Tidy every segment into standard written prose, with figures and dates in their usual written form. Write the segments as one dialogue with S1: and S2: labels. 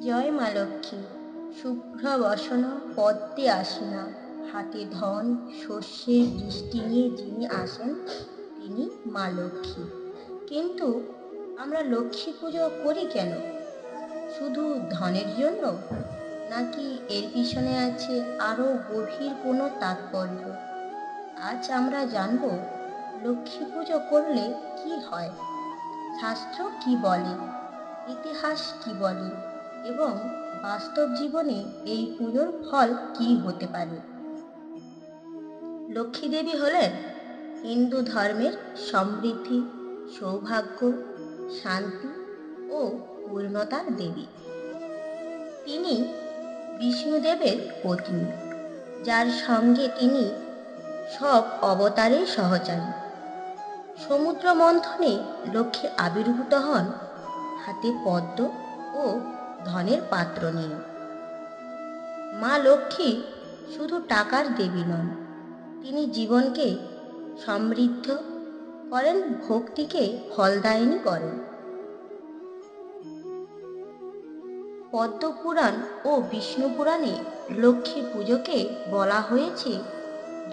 S1: জয় মা লক্ষ্মী। শুভ্র বসন পদ্মে আসিনা, হাতে ধন শস্যের বৃষ্টি নিয়ে যিনি আসেন তিনি মা লক্ষ্মী। কিন্তু আমরা লক্ষ্মী পুজো করি কেন? শুধু ধনের জন্য, নাকি এর পিছনে আছে আরো গভীর কোনো তাৎপর্য? আজ আমরা জানব লক্ষ্মী পুজো করলে কি হয়, শাস্ত্র কি বলে, ইতিহাস কি বলে এবং বাস্তব জীবনে এই পুজোর ফল কি হতে পারে। লক্ষ্মী দেবী হলেন হিন্দু ধর্মের সমৃদ্ধি, সৌভাগ্য, শান্তি ও পূর্ণতার দেবী। তিনি বিষ্ণুদেবের পত্নী, যার সঙ্গে তিনি সব অবতারের সহচারী। সমুদ্র মন্থনে লক্ষ্মী আবির্ভূত হন হাতে পদ্ম ও ধনের পাত্র নিয়ে। মা লক্ষ্মী শুধু টাকার দেবী নন, তিনি জীবনকে সমৃদ্ধ করেন, ভক্তিকে ফলদায়িনী করেন। পদ্মপুরাণ ও বিষ্ণু পুরাণে লক্ষ্মী পুজোকে বলা হয়েছে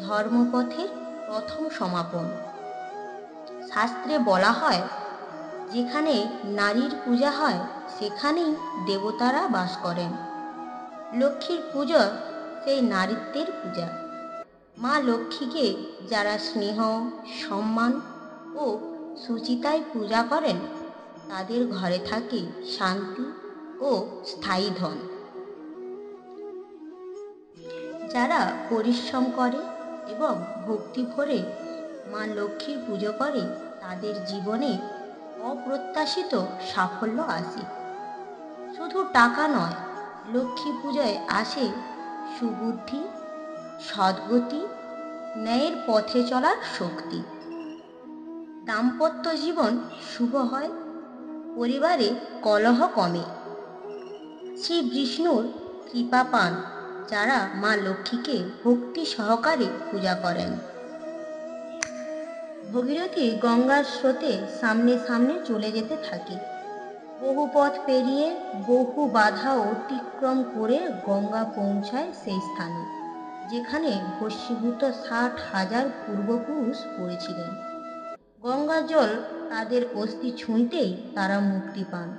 S1: ধর্মপথের প্রথম সমাপন। শাস্ত্রে বলা হয়, যেখানে নারীর পূজা হয় সেখানেই দেবতারা বাস করেন। লক্ষ্মীর পুজো সেই নারীত্বের পূজা। মা লক্ষ্মীকে যারা স্নেহ, সম্মান ও সুচিতায় পূজা করেন তাদের ঘরে থাকে শান্তি ও স্থায়ী ধন। যারা পরিশ্রম করে এবং ভক্তি ভরে মা লক্ষ্মীর পুজো করে তাদের জীবনে অপ্রত্যাশিত সাফল্য আসে। শুধু টাকা নয়, লক্ষ্মী পুজোয় আসে সুবুদ্ধি, সদ্গতি, ন্যায়ের পথে চলার শক্তি। দাম্পত্য জীবন শুভ হয়, পরিবারে কলহ কমে। শ্রী বিষ্ণুর কৃপা পান যারা মা লক্ষ্মীকে ভক্তি সহকারে পূজা করেন। ভগীরথী গঙ্গার স্রোতে সামনে সামনে চলে যেতে থাকে। বহু পথ পেরিয়ে, বহু বাধা অতিক্রম করে গঙ্গা পৌঁছায় সেই স্থানে যেখানে ভস্মীভূত 60,000 পূর্বপুরুষ পড়েছিলেন। গঙ্গার জল তাদের অস্থি ছুঁইতেই তারা মুক্তি পান,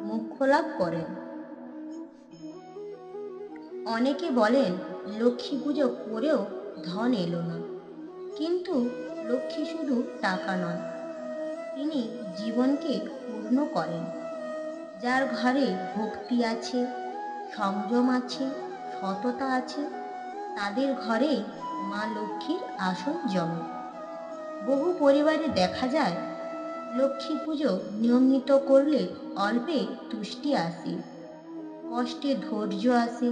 S1: মোক্ষ লাভ করেন। অনেকে বলেন লক্ষ্মী পুজো করেও ধন এলো না, কিন্তু লক্ষ্মী শুধু টাকা নয়, তিনি জীবনকে পূর্ণ করেন। যার ঘরে ভক্তি আছে, সংযম আছে, সততা আছে, তাদের ঘরে মা লক্ষ্মীর আসন জমে। বহু পরিবারে দেখা যায় লক্ষ্মী পুজো নিয়মিত করলে অল্পে তুষ্টি আসে, কষ্টে ধৈর্য আসে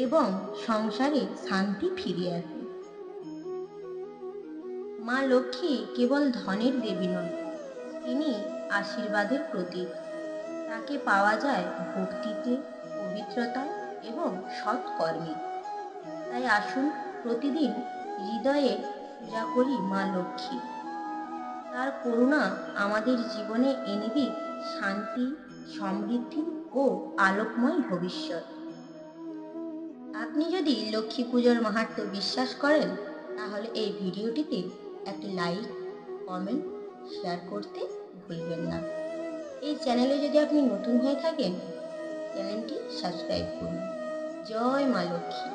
S1: এবং সংসারে শান্তি ফিরে আসে। মা লক্ষ্মী কেবল ধনের দেবী নন, তিনি আশীর্বাদের প্রতীক। তাকে পাওয়া যায় ভক্তিতে, পবিত্রতায় এবং সৎকর্মে। তাই আসুন প্রতিদিন হৃদয়ে পূজা করি মা লক্ষ্মী। তার করুণা আমাদের জীবনে এনে দিক শান্তি, সমৃদ্ধি ও আলোকময় ভবিষ্যৎ। আপনি যদি লক্ষ্মী পুজোর মাহাত্ম্য বিশ্বাস করেন তাহলে এই ভিডিওটিতে একটি লাইক, কমেন্ট, শেয়ার করতে ভুলবেন না। এই চ্যানেলে যদি আপনি নতুন হয়ে থাকেন চ্যানেলটি সাবস্ক্রাইব করুন। জয় মা লক্ষ্মী।